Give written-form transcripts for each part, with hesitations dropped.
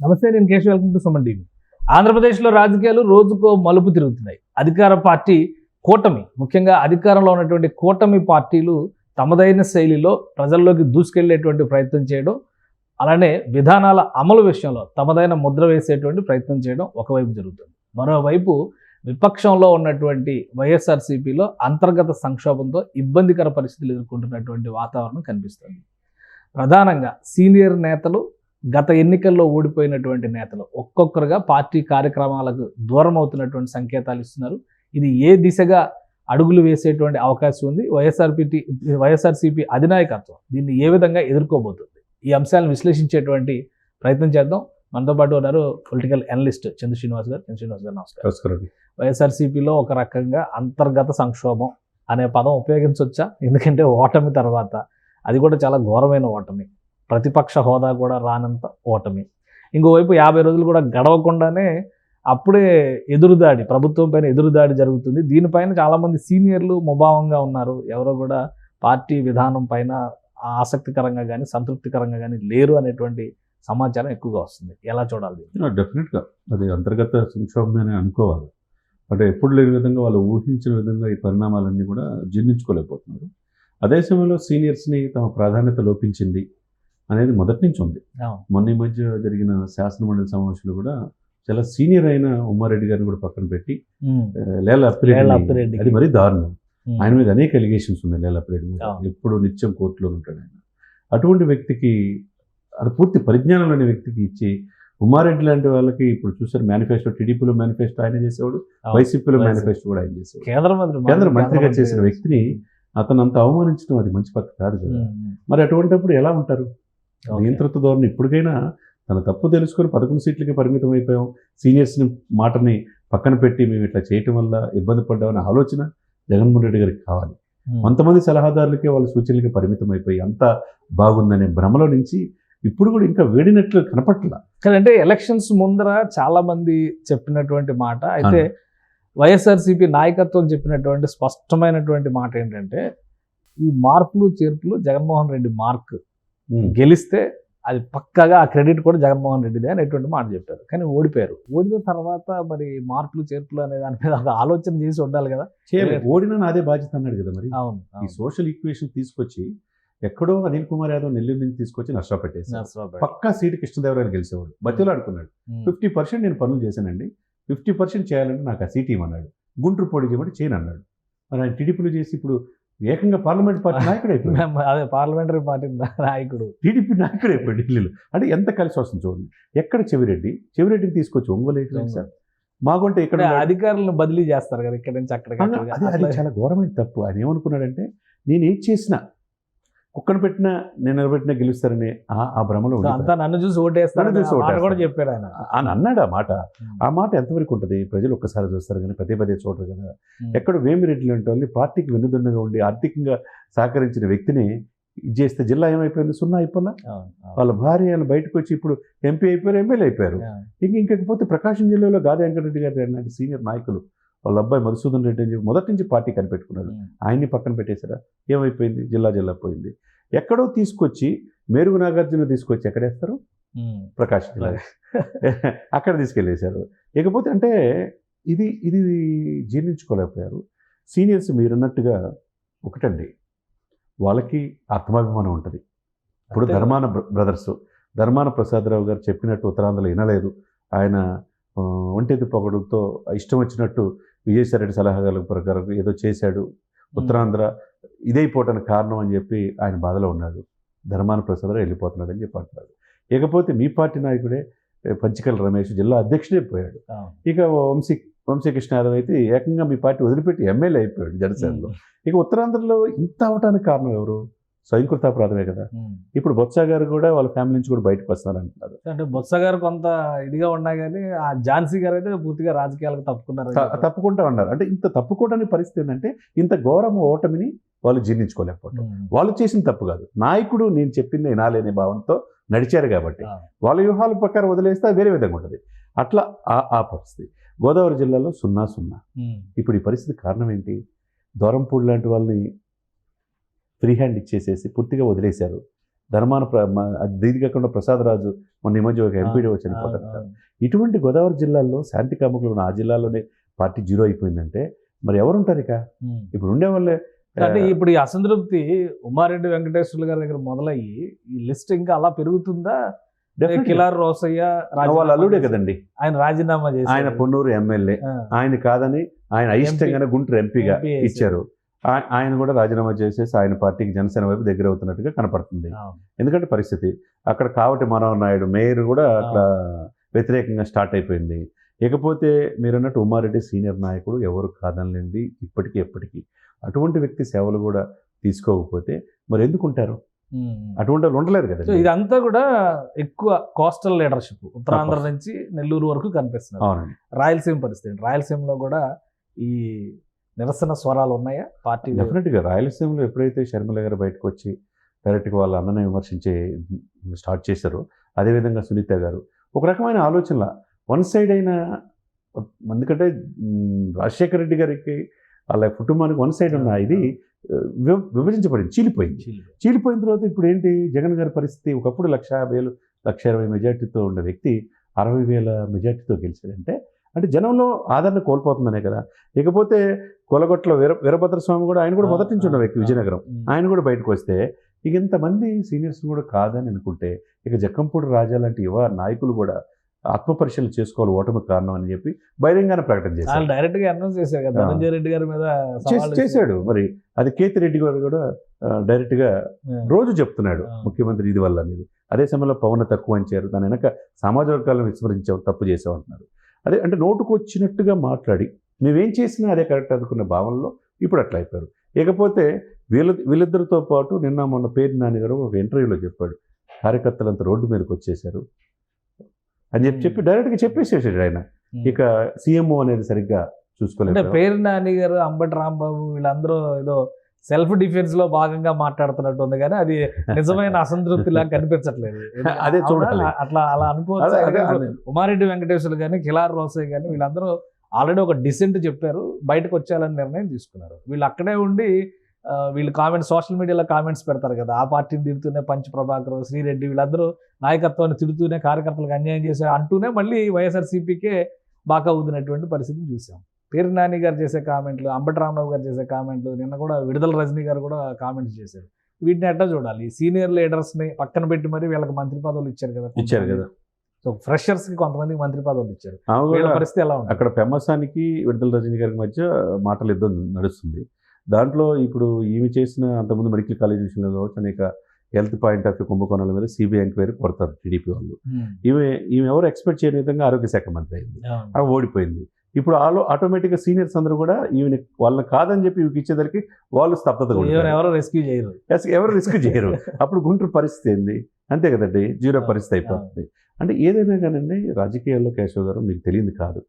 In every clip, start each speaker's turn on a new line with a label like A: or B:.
A: నమస్తే, నేను Keshav. Welcome to Suman TV. ఆంధ్రప్రదేశ్లో రాజకీయాలు రోజుకో మలుపు తిరుగుతున్నాయి. అధికార పార్టీ కూటమి, ముఖ్యంగా అధికారంలో ఉన్నటువంటి కూటమి పార్టీలు తమదైన శైలిలో ప్రజల్లోకి దూసుకెళ్లేటువంటి ప్రయత్నం చేయడం, అలానే విధానాల అమలు విషయంలో తమదైన ముద్ర వేసేటువంటి ప్రయత్నం చేయడం ఒకవైపు జరుగుతుంది. మరోవైపు విపక్షంలో ఉన్నటువంటి వైఎస్ఆర్సీపీలో అంతర్గత సంక్షోభంతో ఇబ్బందికర పరిస్థితులు ఎదుర్కొంటున్నటువంటి వాతావరణం కనిపిస్తుంది. ప్రధానంగా సీనియర్ నేతలు, గత ఎన్నికల్లో ఓడిపోయినటువంటి నేతలు ఒక్కొక్కరుగా పార్టీ కార్యక్రమాలకు దూరం అవుతున్నటువంటి సంకేతాలు ఇస్తున్నారు. ఇది ఏ దిశగా అడుగులు వేసేటువంటి అవకాశం ఉంది? వైఎస్ఆర్సీపీ అధినాయకత్వం దీన్ని ఏ విధంగా ఎదుర్కోబోతుంది? ఈ అంశాలను విశ్లేషించేటువంటి ప్రయత్నం చేద్దాం. మనతో పాటు ఉన్నారు పొలిటికల్ అనలిస్ట్ చంద్ర శ్రీనివాస్ గారు.
B: నమస్కారం.
A: వైఎస్ఆర్సీపీలో ఒక రకంగా అంతర్గత సంక్షోభం అనే పదం ఉపయోగించవచ్చా? ఎందుకంటే ఓటమి తర్వాత, అది కూడా చాలా ఘోరమైన ఓటమి, ప్రతిపక్ష హోదా కూడా రానంత ఓటమి. ఇంకోవైపు 50 రోజులు కూడా గడవకుండానే అప్పుడే ఎదురుదాడి, ప్రభుత్వం పైన ఎదురుదాడి జరుగుతుంది. దీనిపైన చాలామంది సీనియర్లు ముభావంగా ఉన్నారు. ఎవరో కూడా పార్టీ విధానం పైన ఆసక్తికరంగా కానీ సంతృప్తికరంగా కానీ లేరు అనేటువంటి సమాచారం ఎక్కువగా వస్తుంది. ఎలా చూడాలి?
B: డెఫినెట్గా అది అంతర్గత సంక్షోభమే అనుకోవాలి. అంటే ఎప్పుడు లేని విధంగా వాళ్ళు ఊహించిన విధంగా ఈ పరిణామాలన్నీ కూడా జీర్ణించుకోలేకపోతున్నారు. అదే సమయంలో సీనియర్స్ని తమ ప్రాధాన్యత లోపించింది అనేది మొదటి నుంచి ఉంది. మొన్న ఈ మధ్య జరిగిన శాసనమండలి సమావేశంలో కూడా చాలా సీనియర్ అయిన ఉమ్మారెడ్డి గారిని కూడా పక్కన పెట్టి లేల అప్పిరెడ్డి, అది మరీ దారుణం. ఆయన మీద అనేక ఎలిగేషన్స్ ఉన్నాయి. లేల అప్పిరెడ్డి మీద ఎప్పుడు నిత్యం కోర్టులో ఉంటాడు ఆయన. అటువంటి వ్యక్తికి, అది పూర్తి పరిజ్ఞానం లేని వ్యక్తికి ఇచ్చి, ఉమ్మారెడ్డి లాంటి వాళ్ళకి ఇప్పుడు చూసారు మేనిఫెస్టో, టీడీపీలో మేనిఫెస్టో ఆయన చేసేవాడు, వైసీపీలో మేనిఫెస్టో కూడా ఆయన చేసేవాడు. కేంద్ర మంత్రిగా చేసిన వ్యక్తిని అతను అంత అవమానించడం అది మంచి పద్ధతి కాదు కదా. మరి అటువంటిప్పుడు ఎలా ఉంటారు? నియంత్రిత ధోరణి. ఇప్పటికైనా తన తప్పు తెలుసుకొని 11 సీట్లకి పరిమితం అయిపోయాం, సీనియర్స్ని మాటని పక్కన పెట్టి మేము ఇట్లా చేయటం వల్ల ఇబ్బంది పడ్డామనే ఆలోచన జగన్మోహన్ రెడ్డి గారికి కావాలి. కొంతమంది సలహాదారులకే వాళ్ళ సూచనలకి పరిమితం అయిపోయి అంతా బాగుందనే భ్రమలో నుంచి ఇప్పుడు కూడా ఇంకా వేడినట్లు కనపట్ల.
A: అంటే ఎలక్షన్స్ ముందర చాలా మంది చెప్పినటువంటి మాట అయితే, వైఎస్ఆర్సీపీ నాయకత్వం చెప్పినటువంటి స్పష్టమైనటువంటి మాట ఏంటంటే, ఈ మార్పులు చేర్పులు జగన్మోహన్ రెడ్డి మార్క్, గెలిస్తే అది పక్కాగా ఆ క్రెడిట్ కూడా జగన్మోహన్ రెడ్డిదే అనేటువంటి మాట చెప్పారు. కానీ ఓడిపోయారు. ఓడిన తర్వాత మరి మార్పులు చేర్పులు అనే దాని మీద ఒక ఆలోచన చేసి ఉండాలి కదా.
B: ఓడినా నాదే బాధ్యత అన్నాడు కదా. మరి
A: అవును,
B: ఈ సోషల్ ఈక్వేషన్ తీసుకొచ్చి ఎక్కడో అనిల్ కుమార్ యాదవ్ నెల్లూరు నుంచి తీసుకొచ్చి నష్టపెట్టేసి పక్కా సీటు కృష్ణదేవరాయలు గెలిచేవాడు. బతిలో ఆడుకున్నాడు. 50% నేను పనులు చేశానండి, 50% చేయాలంటే నాకు ఆ సీట్ ఇవ్వన్నాడు. గుంటూరు పోటీ చేయమంటే చేయను అన్నాడు. మరి ఆయన టీడీపీలో చేసి ఇప్పుడు ఏకంగా పార్లమెంట్ పార్టీ నాయకుడు అయిపోయాడు.
A: అదే పార్లమెంటరీ పార్టీ నాయకుడు,
B: టీడీపీ నాయకుడు అయిపోయాడు ఢిల్లీలో. అంటే ఎంత కలిసి వస్తుంది చూడండి. ఎక్కడ చెవిరెడ్డిని తీసుకొచ్చి ఒంగోలు సార్ మాకుంటే ఇక్కడ
A: అధికారులను బదిలీ చేస్తారు కదా ఇక్కడ నుంచి అక్కడికి.
B: అది చాలా ఘోరమైన తప్పు. ఆయన ఏమనుకున్నాడంటే, నేను ఏం చేసినా కుక్కను పెట్టినా నేను నిలబెట్టినా గెలుస్తారని ఆ భ్రమలో
A: అంతా నన్ను చూసి ఓటేస్తాను కూడా చెప్పాడు ఆయన.
B: అన్నాడు ఆ మాట ఎంతవరకు ఉంటుంది? ప్రజలు ఒక్కసారి చూస్తారు కానీ పదే చూడరు కదా. ఎక్కడ వేమిరెడ్డి లాంటి వాళ్ళని పార్టీకి వెన్నుదన్నుగా ఉండి ఆర్థికంగా సహకరించిన వ్యక్తిని చేస్తే జిల్లా ఏమైపోయింది? 0 అయిపోయినా. వాళ్ళ భార్య బయటకు వచ్చి ఇప్పుడు ఎంపీ అయిపోయారు, ఎమ్మెల్యే అయిపోయారు. ఇంకపోతే ప్రకాశం జిల్లాలో గాది వెంకటరెడ్డి గారు లాంటి సీనియర్ నాయకులు, వాళ్ళ అబ్బాయి మధుసూదన్ రెడ్డి అని చెప్పి మొదటి నుంచి పార్టీ కనిపెట్టుకున్నాడు. ఆయన్ని పక్కన పెట్టేశారా? ఏమైపోయింది? జిల్లా పోయింది. ఎక్కడో తీసుకొచ్చి మేరుగు నాగార్జున తీసుకొచ్చి ఎక్కడేస్తారు? ప్రకాశం జిల్లా అక్కడ తీసుకెళ్ళేశారు. ఇకపోతే అంటే ఇది జీర్ణించుకోలేకపోయారు సీనియర్స్. మీరన్నట్టుగా ఒకటండి, వాళ్ళకి ఆత్మాభిమానం ఉంటుంది. ఇప్పుడు ధర్మాన ప్రసాదరావు గారు చెప్పినట్టు ఉత్తరాంధ్రలో వినలేదు. ఆయన ఒంటెద్దు పొగడుతో ఇష్టం వచ్చినట్టు విజయసాయిరెడ్డి సలహాల ప్రకారం ఏదో చేశాడు, ఉత్తరాంధ్ర ఇదైపోవటానికి కారణం అని చెప్పి ఆయన బాధలో ఉన్నాడు. ధర్మాన ప్రసాదరావు వెళ్ళిపోతున్నాడు అని చెప్పి అంటున్నాడు. ఇకపోతే మీ పార్టీ నాయకుడే పంచికల రమేష్ జిల్లా అధ్యక్షుడే పోయాడు. ఇక వంశీకృష్ణ యాదవ్ అయితే ఏకంగా మీ పార్టీ వదిలిపెట్టి ఎమ్మెల్యే అయిపోయాడు జనసేనలో. ఇక ఉత్తరాంధ్రలో ఇంత అవటానికి కారణం ఎవరు? స్వయంకృతాపరాధమే కదా. ఇప్పుడు బొత్స గారు కూడా వాళ్ళ ఫ్యామిలీ నుంచి కూడా బయటకు వస్తున్నారు అంటున్నారు.
A: అంటే బొత్స గారు కొంత ఇదిగా ఉన్నా కానీ ఆ ఝాన్సీ గారు అయితే పూర్తిగా రాజకీయాలకు
B: తప్పుకుంటా ఉన్నారు. అంటే ఇంత తప్పుకోవడానికి పరిస్థితి ఏంటంటే, ఇంత ఘోరం ఓటమిని వాళ్ళు జీర్ణించుకోలేకపోవడం. వాళ్ళు చేసిన తప్పు కాదు, నాయకుడు నేను చెప్పింది వినాలనే భావంతో నడిచారు కాబట్టి వాళ్ళ వ్యూహాల ప్రకారం వదిలేస్తే వేరే విధంగా ఉంటుంది. అట్లా ఆ పరిస్థితి. గోదావరి జిల్లాలో 0-0. ఇప్పుడు ఈ పరిస్థితి కారణం ఏంటి? దూరంపూడి లాంటి వాళ్ళని ఫ్రీ హ్యాండ్ ఇచ్చేసేసి పూర్తిగా వదిలేశారు. దీని కాకుండా ప్రసాద్ రాజు మొన్న ఈ మధ్య ఒక ఎంపీడీ వచ్చి చనిపోతారు. ఇటువంటి గోదావరి జిల్లాల్లో శాంతి కాముకులు ఉన్న ఆ జిల్లాలోనే పార్టీ జీరో అయిపోయిందంటే మరి ఎవరుంటారు ఇక? ఇప్పుడు ఉండే వాళ్ళే.
A: అంటే ఇప్పుడు ఈ అసంతృప్తి ఉమారెడ్డి వెంకటేశ్వర్లు గారి దగ్గర మొదలయ్యి ఈ లిస్ట్ ఇంకా అలా పెరుగుతుందా? కిలార్ రోసయ్య
B: వాళ్ళ అల్లుడే కదండి,
A: ఆయన రాజీనామా చేసి,
B: ఆయన పొన్నూరు ఎమ్మెల్యే, ఆయన కాదని ఆయన అయిష్టంగానే గుంటూరు ఎంపీగా ఇచ్చారు. ఆయన కూడా రాజీనామా చేసేసి ఆయన పార్టీకి జనసేన వైపు దగ్గర అవుతున్నట్టుగా కనపడుతుంది. ఎందుకంటే పరిస్థితి అక్కడ కావటి మనోహర్ నాయుడు మేయర్ కూడా అట్లా వ్యతిరేకంగా స్టార్ట్ అయిపోయింది. ఇకపోతే మీరన్నట్టు ఉమారెడ్డి సీనియర్ నాయకుడు, ఎవరు కాదనలేండి ఇప్పటికీ ఎప్పటికీ. అటువంటి వ్యక్తి సేవలు కూడా తీసుకోకపోతే మరి ఎందుకుంటారు? అటువంటి వాళ్ళు ఉండలేరు కదా.
A: ఇదంతా కూడా ఎక్కువ కోస్టల్ లీడర్షిప్ ఉత్తరాంధ్ర నుంచి నెల్లూరు వరకు కనిపిస్తుంది.
B: అవునండి.
A: రాయలసీమ పరిస్థితి, రాయలసీమలో కూడా ఈ నిరసన స్వరాలు ఉన్నాయా పార్టీ?
B: డెఫినెట్గా రాయలసీమలో ఎప్పుడైతే షర్మిల గారు బయటకు వచ్చి డైరెక్ట్గా వాళ్ళ అన్నని విమర్శించే స్టార్ట్ చేశారో, అదేవిధంగా సునీత గారు ఒక రకమైన ఆలోచనల వన్ సైడ్ అయిన, ఎందుకంటే రాజశేఖర రెడ్డి గారికి వాళ్ళ కుటుంబానికి వన్ సైడ్ ఉన్న ఇది విభజించబడింది, చీలిపోయిన తర్వాత ఇప్పుడు ఏంటి జగన్ గారి పరిస్థితి? ఒకప్పుడు 1,50,000 1,20,000 మెజార్టీతో ఉన్న వ్యక్తి 60,000 మెజార్టీతో గెలిచాడంటే అంటే జనంలో ఆదరణ కోల్పోతుందనే కదా. ఇకపోతే కొలగొట్ల వీరభద్రస్వామి కూడా, ఆయన కూడా మొదటి నుంచి ఉన్న వ్యక్తి, విజయనగరం, ఆయన కూడా బయటకు వస్తే ఇక ఇంతమంది సీనియర్స్ కూడా కాదని అనుకుంటే ఇక జక్కంపూడి రాజా లాంటి యువ నాయకులు కూడా ఆత్మపరిశీలన చేసుకోవాలి, ఓటమి కారణం అని చెప్పి బహిరంగానే ప్రకటన చేశారు.
A: డైరెక్ట్ గా అనౌన్స్ చేశారు కదా, ధనంజయ రెడ్డి గారి మీద
B: చేశాడు. మరి అది కేతి రెడ్డి గారు కూడా డైరెక్ట్ గా రోజు చెప్తున్నాడు ముఖ్యమంత్రి ఇది వల్ల అనేది. అదే సమయంలో పవన్ తక్కువ అంచారు, దాని వెనక సమాజ వర్గాలను విస్మరించావు, తప్పు చేసావు అంటున్నారు. అదే అంటే నోటుకు వచ్చినట్టుగా మాట్లాడి మేమేం చేసినా అదే కరెక్ట్ అనుకున్న భావనలో ఇప్పుడు అట్లా అయిపోయారు. ఇకపోతే వీళ్ళిద్దరితో పాటు నిన్న మొన్న పేరు నాని గారు ఒక ఇంటర్వ్యూలో చెప్పాడు, కార్యకర్తలంతా రోడ్డు మీదకి వచ్చేసారు అని చెప్పి డైరెక్ట్గా చెప్పేసేసాడు ఆయన. ఇక సీఎంఓ అనేది సరిగ్గా చూసుకోలేదు.
A: పేరు నాని గారు, అంబటి రాంబాబు వీళ్ళందరూ ఏదో సెల్ఫ్ డిఫెన్స్ లో భాగంగా మాట్లాడుతున్నట్టు ఉంది, కానీ అది నిజమైన అసంతృప్తి లాగా కనిపించట్లేదు.
B: అదే చూడాలి,
A: అట్లా అలా అనుకోవచ్చు. ఉమారెడ్డి వెంకటేశ్వర్లు కానీ, కిలార్ రోసయ్య కానీ వీళ్ళందరూ ఆల్రెడీ ఒక డిసెంట్ చెప్పారు, బయటకు వచ్చేయాలని నిర్ణయం తీసుకున్నారు. వీళ్ళు అక్కడే ఉండి వీళ్ళు కామెంట్స్, సోషల్ మీడియాలో కామెంట్స్ పెడతారు కదా, ఆ పార్టీని తిడుతూనే పంచ్ ప్రభాకర్, శ్రీరెడ్డి వీళ్ళందరూ నాయకత్వాన్ని తిడుతూనే కార్యకర్తలకు అన్యాయం చేశారు అంటూనే మళ్ళీ వైఎస్ఆర్సీపీకే బాగా ఊదినటువంటి పరిస్థితిని చూసాం. పేరు నాని గారు చేసే కామెంట్లు, అంబటి రాంబాబు గారు చేసే కామెంట్లు, నిన్న కూడా విడుదల రజనీ గారు కూడా కామెంట్స్ చేశారు. వీటిని ఎట్లా చూడాలి? సీనియర్ లీడర్స్ని పక్కన పెట్టి మరి వీళ్ళకి మంత్రి పదవులు ఇచ్చారు కదా. సో ఫ్రెషర్స్ కి కొంతమందికి మంత్రి పదవులు ఇచ్చారు. వీళ్ళ పరిస్థితి ఎలా ఉంది?
B: అక్కడ పెమ్మసానికి విడుదల రజనీ గారి మధ్య మాటలు యుద్ధం నడుస్తుంది. దాంట్లో ఇప్పుడు ఈమె చేసిన అంతకుముందు మెడికల్ కాలేజ్ విషయంలో కావచ్చు, అనేక హెల్త్ పాయింట్ ఆఫ్ వ్యూ కుంభకోణాల మీద సిబిఐ ఎంక్వైరీ కొడతారు టీడీపీ వాళ్ళు. ఈమె ఎవరు ఎక్స్పెక్ట్ చేయని విధంగా ఆరోగ్య శాఖ మంత్రి అయింది, అవి ఓడిపోయింది. ఇప్పుడు ఆటోమేటిక్గా సీనియర్స్ అందరూ కూడా ఈమె వాళ్ళని కాదని చెప్పి ఇవికి ఇచ్చేసరికి వాళ్ళు స్తబ్దత,
A: ఎవరు
B: రెస్క్యూ చేయరు. అప్పుడు గుంటూరు పరిస్థితి ఏంది? అంతే కదండి, జీరో పరిస్థితి అయిపోతుంది. అంటే ఏదైనా కానండి రాజకీయాల్లో కేశవ్ గారు మీకు తెలియదు కాదు,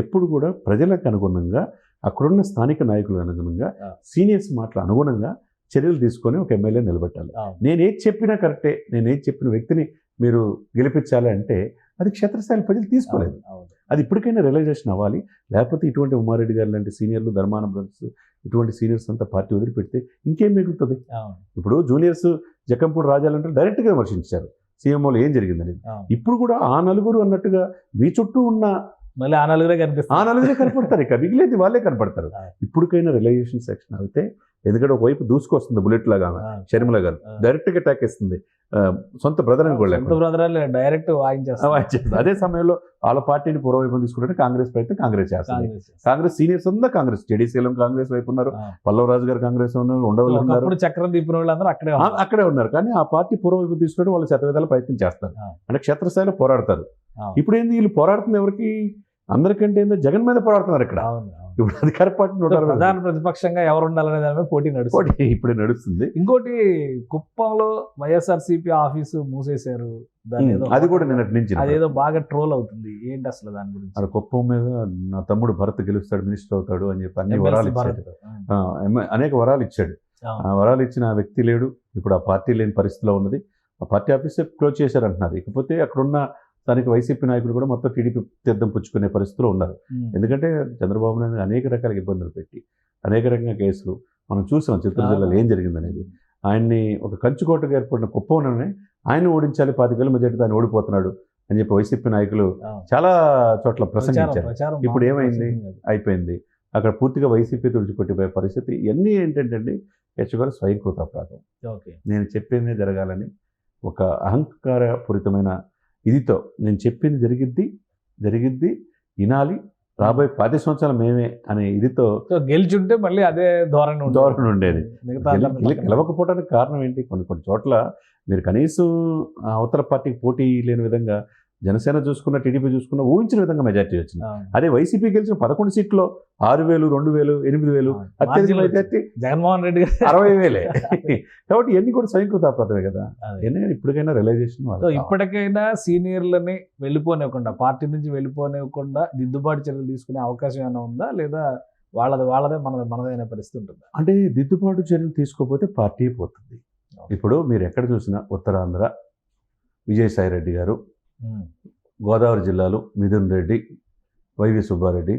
B: ఎప్పుడు కూడా ప్రజలకు అనుగుణంగా, అక్కడున్న స్థానిక నాయకులకు అనుగుణంగా, సీనియర్స్ మాటల అనుగుణంగా చర్యలు తీసుకొని ఒక ఎమ్మెల్యే నిలబెట్టాలి. నేనేది చెప్పినా కరెక్టే, నేనేది చెప్పిన వ్యక్తిని మీరు గెలిపించాలి అంటే అది క్షేత్రస్థాయి ప్రజలు తీసుకోలేదు. అది ఇప్పటికైనా రియలైజేషన్ అవ్వాలి. లేకపోతే ఇటువంటి ఉమారెడ్డి గారు లాంటి సీనియర్లు, ధర్మాన బ్రదర్స్, ఇటువంటి సీనియర్స్ అంతా పార్టీ వదిలిపెడితే ఇంకేం మిగులుతుంది? ఇప్పుడు జూనియర్స్ జక్కంపూడి రాజాలంటే డైరెక్ట్గా విమర్శించారు సీఎంఓలో ఏం జరిగిందని. ఇప్పుడు కూడా ఆ నలుగురు అన్నట్టుగా మీ చుట్టూ ఉన్న
A: మళ్ళీ ఆ నలుగురే
B: కనపడతారు, ఇక మిగిలేదు వాళ్ళే కనపడతారు. ఇప్పటికైనా రియలైజేషన్ సెక్షన్ అయితే, ఎందుకంటే ఒకవైపు దూసుకొస్తుంది బుల్లెట్ లాగా షర్మిల గారు, డైరెక్ట్గా అటాక్ ఇస్తుంది సొంత బ్రదర్ అని కూడా
A: డైరెక్ట్
B: వాయించేస్తుంది. అదే సమయంలో వాళ్ళ పార్టీని పూర్వవైపు తీసుకుంటే కాంగ్రెస్ ప్రయత్నం కాంగ్రెస్ చేస్తుంది. కాంగ్రెస్ సీనియర్స్ అంతా కాంగ్రెస్, జేడీసీలో కాంగ్రెస్ వైపు ఉన్నారు, పల్లవరాజు గారు కాంగ్రెస్ ఉన్నారు, ఉండవల్లి ఉన్నారు,
A: చక్రం తిప్పిన వాళ్ళందరూ
B: అక్కడే ఉన్నారు. కానీ ఆ పార్టీ పూర్వవైపు తీసుకుంటే వాళ్ళు శతవిధాల ప్రయత్నం చేస్తారు, అంటే క్షేత్రస్థాయిలో పోరాడతారు. ఇప్పుడు ఏంది వీళ్ళు పోరాడుతుంది ఎవరికి? అందరికంటే ఏందో జగన్ మీద పోరాడుతున్నారు ఇక్కడ. ఇప్పుడు అధికార పార్టీ
A: ప్రధాన ప్రతిపక్షంగా ఎవరు ఉండాలనే దాని మీద పోటీ
B: ఇప్పుడే నడుస్తుంది.
A: ఇంకోటి, కుప్పంలో వైఎస్ఆర్సీపీ ఆఫీసు మూసేశారు,
B: అది కూడా నిన్నటి నుంచి
A: అదేదో బాగా ట్రోల్ అవుతుంది. ఏంటి అసలు దాని గురించి?
B: అది కుప్పం మీద నా తమ్ముడు భరత్ గెలుస్తాడు, మినిస్టర్ అవుతాడు అని చెప్పి అన్ని వరాలు ఇచ్చాడు, అనేక వరాలు ఇచ్చాడు. ఆ వరాలు ఇచ్చిన వ్యక్తి లేడు, ఇప్పుడు ఆ పార్టీ లేని పరిస్థితిలో ఉన్నది. ఆ పార్టీ ఆఫీస్ క్లోజ్ చేశారు అంటున్నారు. ఇకపోతే అక్కడున్న స్థానిక వైసీపీ నాయకులు కూడా మొత్తం టీడీపీ తీర్థం పుచ్చుకునే పరిస్థితిలో ఉన్నారు. ఎందుకంటే చంద్రబాబు నాయుడు అనేక రకాల ఇబ్బందులు పెట్టి, అనేక రకంగా కేసులు మనం చూసాం చిత్తూరు జిల్లాలో ఏం జరిగిందనేది. ఆయన్ని ఒక కంచుకోటగా ఏర్పడిన కుప్పంలోనే ఆయన ఓడించాలి 25,000 మెజార్టీతో ఆయన ఓడిపోతున్నాడు అని చెప్పి వైసీపీ నాయకులు చాలా చోట్ల ప్రసంగించారు. ఇప్పుడు ఏమైంది? అయిపోయింది. అక్కడ పూర్తిగా వైసీపీ తుడిచిపెట్టిపోయే పరిస్థితి. ఇవన్నీ ఏంటంటే యశ్వగారు స్వయంకృత అపరాధం. నేను చెప్పిందే జరగాలని ఒక అహంకారపూరితమైన ఇదితో నేను చెప్పింది జరిగిద్ది వినాలి, రాబోయే 10 సంవత్సరాలు మేమే అనే ఇదితో
A: గెలిచుంటే మళ్ళీ అదే ధోరణి
B: ఉండేది. గెలవకపోవడానికి కారణం ఏంటి? కొన్ని చోట్ల మీరు కనీసం అవతల పార్టీకి పోటీ లేని విధంగా జనసేన చూసుకున్న, టీడీపీ చూసుకున్న ఊహించిన విధంగా మెజార్టీ వచ్చింది. అదే వైసీపీ గెలిచిన 11 సీట్లో 6,000, 2,000, 8,000 అత్యధిక మెజార్టీ
A: జగన్మోహన్ రెడ్డి
B: 60,000. కాబట్టి ఇవన్నీ కూడా స్వయంకృత అపరాధమే కదా. ఇప్పటికైనా రియలైజేషన్.
A: ఇప్పటికైనా సీనియర్లని వెళ్ళిపోనివ్వకుండా, పార్టీ నుంచి వెళ్ళిపోనివ్వకుండా దిద్దుబాటు చర్యలు తీసుకునే అవకాశం ఏమైనా ఉందా, లేదా వాళ్ళదే మనదైన పరిస్థితి ఉంటుందా?
B: అంటే దిద్దుబాటు చర్యలు తీసుకోకపోతే పార్టీ పోతుంది. ఇప్పుడు మీరు ఎక్కడ చూసినా ఉత్తరాంధ్ర విజయసాయి రెడ్డి గారు, గోదావరి జిల్లాలో మిథున్ రెడ్డి, వైవి సుబ్బారెడ్డి,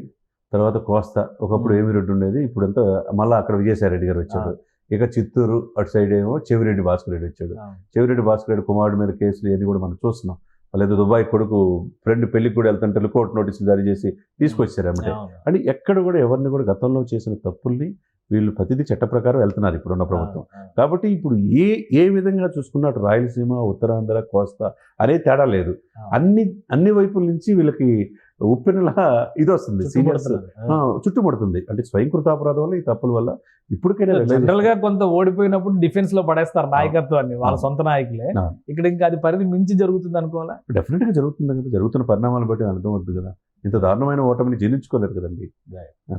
B: తర్వాత కోస్తా ఒకప్పుడు ఏమిరెడ్డి ఉండేది, ఇప్పుడంతా మళ్ళీ అక్కడ విజయసాయి రెడ్డి గారు వచ్చాడు. ఇక చిత్తూరు అటు సైడ్ ఏమో చెవిరెడ్డి భాస్కర్ రెడ్డి వచ్చాడు. చెవిరెడ్డి భాస్కర్ రెడ్డి కుమారుడి మీద కేసులు ఇవన్నీ కూడా మనం చూస్తున్నాం. లేదా దుబాయ్ కొడుకు ఫ్రెండ్ పెళ్లికి కూడా వెళ్తుంటే కోర్టు నోటీసులు జారీ చేసి తీసుకొచ్చారు అన్నమాట. అంటే ఎక్కడ కూడా ఎవరిని కూడా గతంలో చేసిన తప్పుల్ని వీళ్ళు ప్రతిదీ చట్ట ప్రకారం వెళ్తున్నారు ఇప్పుడున్న ప్రభుత్వం. కాబట్టి ఇప్పుడు ఏ విధంగా చూసుకున్నా అటు రాయలసీమ, ఉత్తరాంధ్ర, కోస్తా అనే తేడా లేదు. అన్ని వైపుల నుంచి వీళ్ళకి ఉప్పెనలా ఇది వస్తుంది, సీనియర్స్ చుట్టుముడుతుంది. అంటే స్వయంకృత అపరాధం వల్ల, ఈ తప్పుల వల్ల ఇప్పటికైనా
A: జనరల్ గా కొంత ఓడిపోయినప్పుడు డిఫెన్స్ లో పడేస్తారు నాయకత్వాన్ని, వాళ్ళ సొంత నాయకులే. ఇక్కడ ఇంకా అది పరిధి మించి జరుగుతుంది అనుకోవాలా?
B: డెఫినెట్ గా జరుగుతుంది కదా. జరుగుతున్న పరిణామాలు బట్టి అర్థం అవుతుంది కదా. ఇంత దారుణమైన ఓటమిని జీర్ణించుకోలేరు కదండి.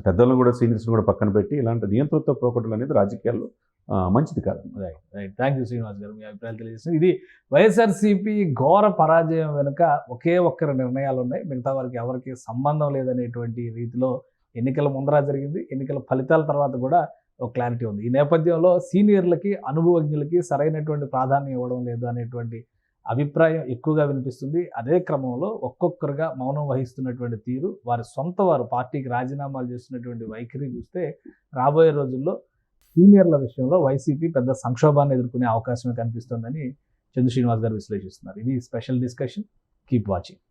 B: పెద్దలను కూడా, సీనియర్స్ కూడా పక్కన పెట్టి ఇలాంటి నియంత్రణతో పోకూడదు అనేది రాజకీయాల్లో మంచిది కాదు.
A: రైట్. థ్యాంక్ యూ శ్రీనివాస్ గారు, మీ అభిప్రాయాలు తెలియజేస్తుంది. ఇది వైఎస్ఆర్సీపీ ఘోర పరాజయం వెనుక ఒకే ఒక్కరి నిర్ణయాలు ఉన్నాయి, మిగతా వారికి ఎవరికి సంబంధం లేదనేటువంటి రీతిలో ఎన్నికల ముందర జరిగింది. ఎన్నికల ఫలితాల తర్వాత కూడా ఒక క్లారిటీ ఉంది. ఈ నేపథ్యంలో సీనియర్లకి, అనుభవజ్ఞులకి సరైనటువంటి ప్రాధాన్యం ఇవ్వడం లేదు అనేటువంటి అభిప్రాయం ఎక్కువగా వినిపిస్తుంది. అదే క్రమంలో ఒక్కొక్కరుగా మౌనం వహిస్తున్నటువంటి తీరు, వారు పార్టీకి రాజీనామాలు చేస్తున్నటువంటి వైఖరి చూస్తే రాబోయే రోజుల్లో సీనియర్ల విషయంలో వైసీపీ పెద్ద సంక్షోభాన్ని ఎదుర్కొనే అవకాశమే కనిపిస్తోందని చందు శ్రీనివాస్ గారు విశ్లేషిస్తున్నారు. ఇది స్పెషల్ డిస్కషన్. Keep watching.